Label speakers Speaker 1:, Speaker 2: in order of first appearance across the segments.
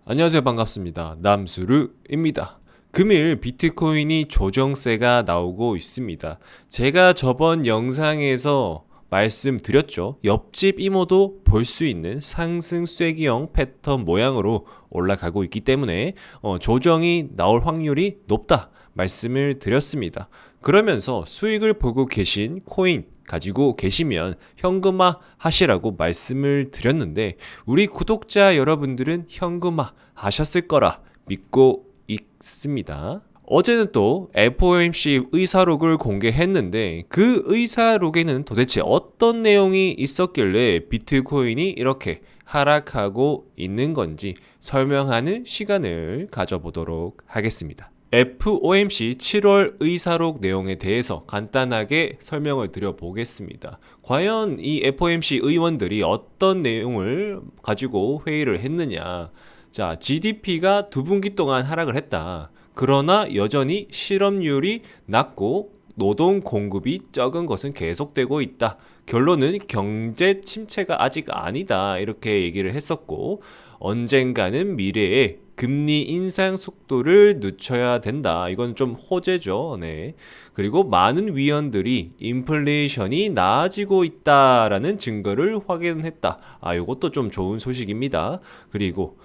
Speaker 1: 안녕하세요. 반갑습니다. 남수르입니다. 금일 비트코인이 조정세가 나오고 있습니다. 제가 저번 영상에서 말씀드렸죠. 옆집 이모도 볼 수 있는 상승 쐐기형 패턴 모양으로 올라가고 있기 때문에 조정이 나올 확률이 높다 말씀을 드렸습니다. 그러면서 수익을 보고 계신 코인 가지고 계시면 현금화 하시라고 말씀을 드렸는데 우리 구독자 여러분들은 현금화 하셨을 거라 믿고 있습니다. 어제는 또 FOMC 의사록을 공개했는데 그 의사록에는 도대체 어떤 내용이 있었길래 비트코인이 이렇게 하락하고 있는 건지 설명하는 시간을 가져보도록 하겠습니다. FOMC 7월 의사록 내용에 대해서 간단하게 설명을 드려보겠습니다. 과연 이 FOMC 의원들이 어떤 내용을 가지고 회의를 했느냐. 자, GDP가 2분기 동안 하락을 했다. 그러나 여전히 실업률이 낮고 노동 공급이 적은 것은 계속되고 있다. 결론은 경제 침체가 아직 아니다. 이렇게 얘기를 했었고 언젠가는 미래에 금리 인상 속도를 늦춰야 된다. 이건 좀 호재죠. 네. 그리고 많은 위원들이 인플레이션이 나아지고 있다라는 증거를 확인했다. 이것도 좀 좋은 소식입니다. 그리고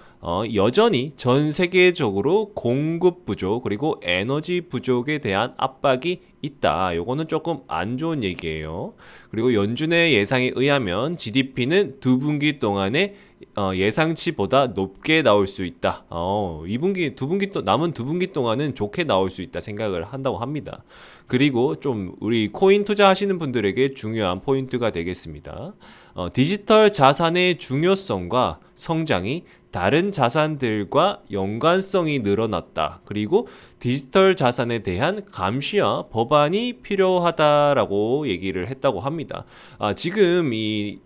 Speaker 1: 여전히 전 세계적으로 공급 부족 그리고 에너지 부족에 대한 압박이 있다. 요거는 조금 안 좋은 얘기예요. 그리고 연준의 예상에 의하면 GDP는 2분기 동안에 예상치보다 높게 나올 수 있다. 2분기 남은 2분기 동안은 좋게 나올 수 있다 생각을 한다고 합니다. 그리고 좀 우리 코인 투자하시는 분들에게 중요한 포인트가 되겠습니다. 디지털 자산의 중요성과 성장이 다른 자산들과 연관성이 늘어났다. 그리고 디지털 자산에 대한 감시와 법안이 필요하다라고 얘기를 했다고 합니다. 지금 이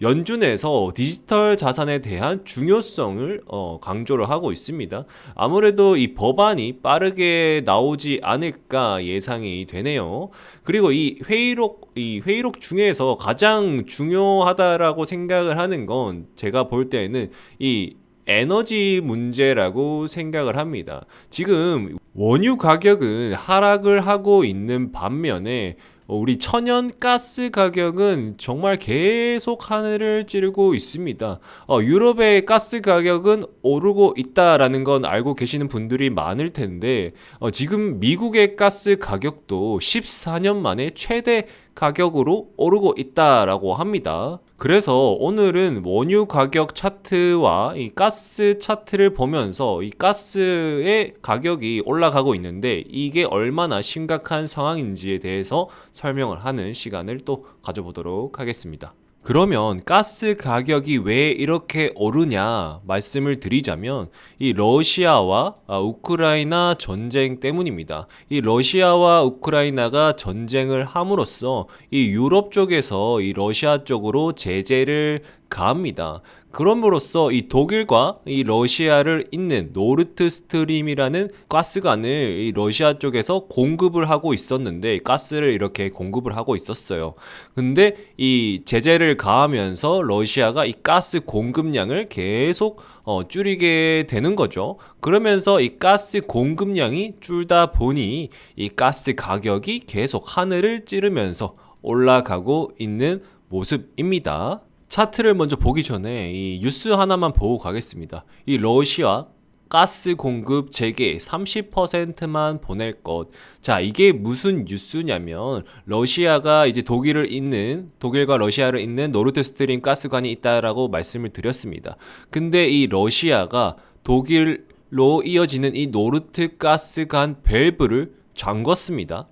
Speaker 1: 연준에서 디지털 자산에 대한 중요성을 강조를 하고 있습니다. 아무래도 이 법안이 빠르게 나오지 않을까 예상이 되네요. 그리고 이 회의록 중에서 가장 중요하다라고 생각을 하는 건 제가 볼 때는 이 에너지 문제라고 생각을 합니다. 지금 원유 가격은 하락을 하고 있는 반면에 우리 천연가스 가격은 정말 계속 하늘을 찌르고 있습니다. 유럽의 가스 가격은 오르고 있다라는 건 알고 계시는 분들이 많을 텐데 지금 미국의 가스 가격도 14년 만에 최대 가격으로 오르고 있다라고 합니다. 그래서 오늘은 원유 가격 차트와 이 가스 차트를 보면서 이 가스의 가격이 올라가고 있는데 이게 얼마나 심각한 상황인지에 대해서 설명을 하는 시간을 또 가져보도록 하겠습니다. 그러면 가스 가격이 왜 이렇게 오르냐 말씀을 드리자면 이 러시아와 우크라이나 전쟁 때문입니다. 이 러시아와 우크라이나가 전쟁을 함으로써 이 유럽 쪽에서 이 러시아 쪽으로 제재를 가합니다. 그럼으로써 이 독일과 이 러시아를 잇는 노르트 스트림이라는 가스관을 이 러시아 쪽에서 공급을 하고 있었는데 가스를 이렇게 공급을 하고 있었어요. 근데 이 제재를 가하면서 러시아가 이 가스 공급량을 계속 줄이게 되는 거죠. 그러면서 이 가스 공급량이 줄다 보니 이 가스 가격이 계속 하늘을 찌르면서 올라가고 있는 모습입니다. 차트를 먼저 보기 전에 이 뉴스 하나만 보고 가겠습니다. 이 러시아 가스 공급 재개 30%만 보낼 것. 자, 이게 무슨 뉴스냐면 러시아가 이제 독일과 러시아를 잇는 노르드 스트림 가스관이 있다라고 말씀을 드렸습니다. 근데 이 러시아가 독일로 이어지는 이 노르트 가스관 밸브를 잠궜습니다.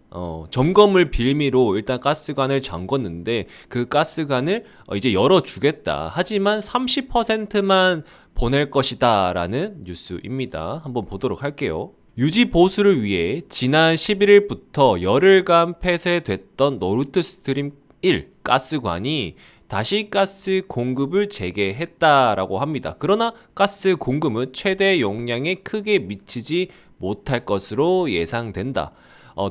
Speaker 1: 점검을 빌미로 일단 가스관을 잠궜는데 그 가스관을 이제 열어주겠다. 하지만 30%만 보낼 것이다 라는 뉴스입니다. 한번 보도록 할게요. 유지 보수를 위해 지난 11일부터 열흘간 폐쇄됐던 노르드 스트림 1 가스관이 다시 가스 공급을 재개했다라고 합니다. 그러나 가스 공급은 최대 용량에 크게 미치지 못할 것으로 예상된다.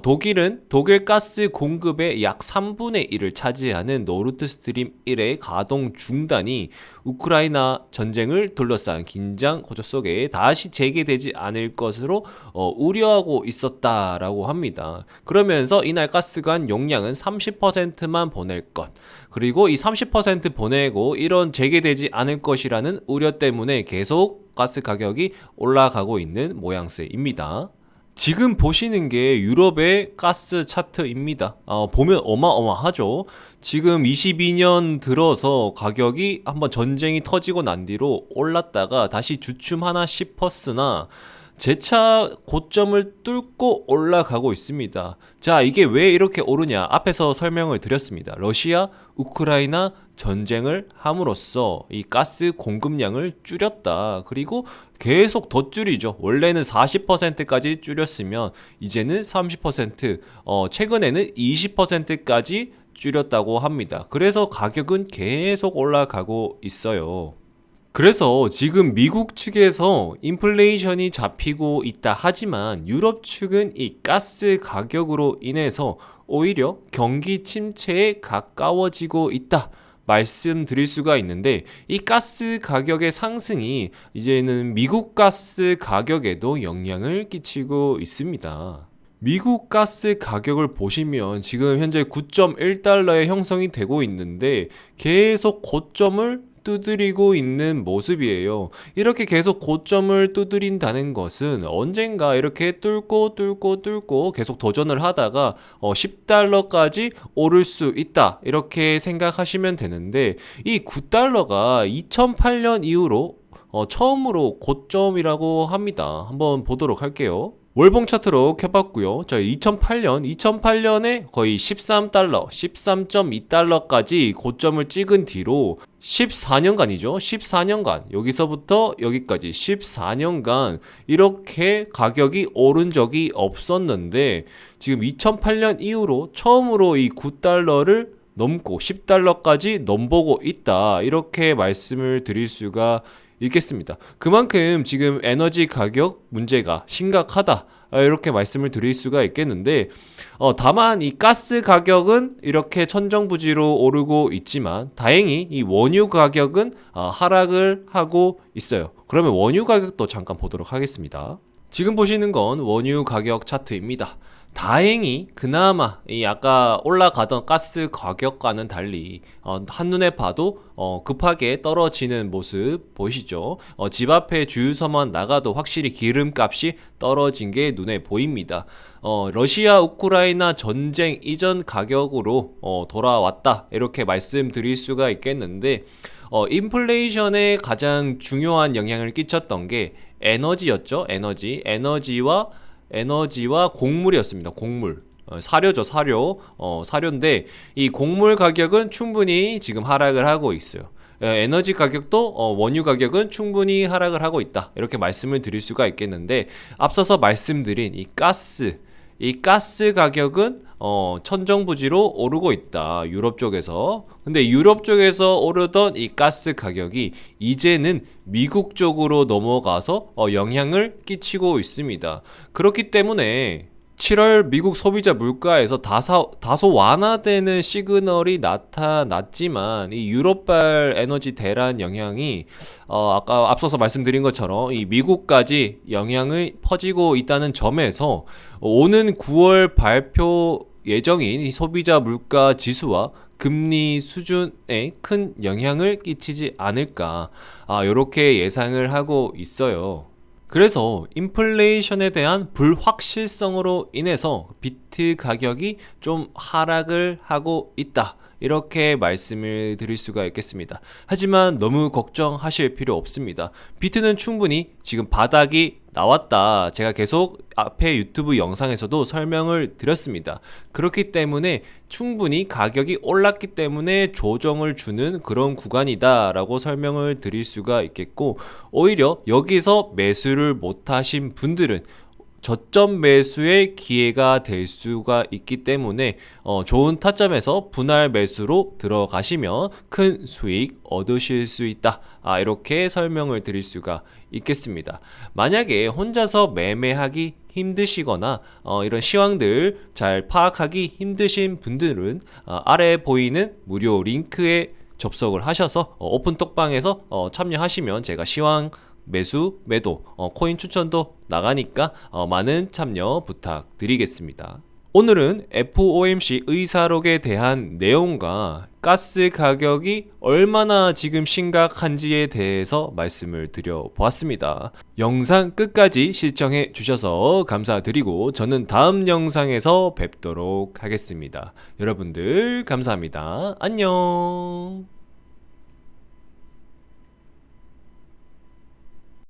Speaker 1: 독일은 독일 가스 공급의 약 3분의 1을 차지하는 노르드스트림 1의 가동 중단이 우크라이나 전쟁을 둘러싼 긴장 고조 속에 다시 재개되지 않을 것으로 우려하고 있었다라고 합니다. 그러면서 이날 가스관 용량은 30%만 보낼 것, 그리고 이 30% 보내고 이런 재개되지 않을 것이라는 우려 때문에 계속 가스 가격이 올라가고 있는 모양새입니다. 지금 보시는 게 유럽의 가스 차트입니다. 보면 어마어마하죠. 지금 22년 들어서 가격이 한번 전쟁이 터지고 난 뒤로 올랐다가 다시 주춤하나 싶었으나 재차 고점을 뚫고 올라가고 있습니다. 자, 이게 왜 이렇게 오르냐? 앞에서 설명을 드렸습니다. 러시아, 우크라이나 전쟁을 함으로써 이 가스 공급량을 줄였다. 그리고 계속 더 줄이죠. 원래는 40%까지 줄였으면 이제는 30%, 최근에는 20%까지 줄였다고 합니다. 그래서 가격은 계속 올라가고 있어요. 그래서 지금 미국 측에서 인플레이션이 잡히고 있다 하지만 유럽 측은 이 가스 가격으로 인해서 오히려 경기 침체에 가까워지고 있다 말씀드릴 수가 있는데, 이 가스 가격의 상승이 이제는 미국 가스 가격에도 영향을 끼치고 있습니다. 미국 가스 가격을 보시면 지금 현재 9.1달러에 형성이 되고 있는데 계속 고점을 두드리고 있는 모습이에요. 이렇게 계속 고점을 두드린다는 것은 언젠가 이렇게 뚫고 계속 도전을 하다가 10달러까지 오를 수 있다, 이렇게 생각하시면 되는데, 이 9달러가 2008년 이후로 처음으로 고점이라고 합니다. 한번 보도록 할게요. 월봉 차트로 켜봤고요. 자, 2008년에 거의 13달러, 13.2달러까지 고점을 찍은 뒤로 14년간이죠. 14년간, 여기서부터 여기까지 14년간 이렇게 가격이 오른 적이 없었는데, 지금 2008년 이후로 처음으로 이 9달러를 넘고 10달러까지 넘보고 있다, 이렇게 말씀을 드릴 수가 있겠습니다. 그만큼 지금 에너지 가격 문제가 심각하다, 이렇게 말씀을 드릴 수가 있겠는데, 다만 이 가스 가격은 이렇게 천정부지로 오르고 있지만 다행히 이 원유 가격은 하락을 하고 있어요. 그러면 원유 가격도 잠깐 보도록 하겠습니다. 지금 보시는 건 원유 가격 차트입니다. 다행히 그나마 이 아까 올라가던 가스 가격과는 달리 한눈에 봐도 급하게 떨어지는 모습 보이시죠? 집 앞에 주유소만 나가도 확실히 기름값이 떨어진 게 눈에 보입니다. 러시아 우크라이나 전쟁 이전 가격으로 돌아왔다, 이렇게 말씀드릴 수가 있겠는데, 인플레이션에 가장 중요한 영향을 끼쳤던 게 에너지였죠. 에너지와 곡물이었습니다. 곡물. 사료죠, 사료. 사료인데 이 곡물 가격은 충분히 지금 하락을 하고 있어요. 에너지 가격도 원유 가격은 충분히 하락을 하고 있다, 이렇게 말씀을 드릴 수가 있겠는데, 앞서서 말씀드린 이 가스 가격은 천정부지로 오르고 있다, 유럽 쪽에서. 근데 유럽 쪽에서 오르던 이 가스 가격이 이제는 미국 쪽으로 넘어가서 영향을 끼치고 있습니다. 그렇기 때문에 7월 미국 소비자 물가에서 다소 완화되는 시그널이 나타났지만, 이 유럽발 에너지 대란 영향이 아까 앞서서 말씀드린 것처럼 이 미국까지 영향이 퍼지고 있다는 점에서 오는 9월 발표 예정인 이 소비자 물가 지수와 금리 수준에 큰 영향을 끼치지 않을까, 이렇게 예상을 하고 있어요. 그래서 인플레이션에 대한 불확실성으로 인해서 비트 가격이 좀 하락을 하고 있다, 이렇게 말씀을 드릴 수가 있겠습니다. 하지만 너무 걱정하실 필요 없습니다. 비트는 충분히 지금 바닥이 나왔다, 제가 계속 앞에 유튜브 영상에서도 설명을 드렸습니다. 그렇기 때문에 충분히 가격이 올랐기 때문에 조정을 주는 그런 구간이다 라고 설명을 드릴 수가 있겠고, 오히려 여기서 매수를 못하신 분들은 저점 매수의 기회가 될 수가 있기 때문에 좋은 타점에서 분할 매수로 들어가시면 큰 수익 얻으실 수 있다. 이렇게 설명을 드릴 수가 있겠습니다. 만약에 혼자서 매매하기 힘드시거나 이런 시황들 잘 파악하기 힘드신 분들은 아래에 보이는 무료 링크에 접속을 하셔서 오픈톡방에서 참여하시면 제가 시황 매수, 매도, 코인 추천도 나가니까 많은 참여 부탁드리겠습니다. 오늘은 FOMC 의사록에 대한 내용과 가스 가격이 얼마나 지금 심각한지에 대해서 말씀을 드려보았습니다. 영상 끝까지 시청해 주셔서 감사드리고 저는 다음 영상에서 뵙도록 하겠습니다. 여러분들 감사합니다. 안녕.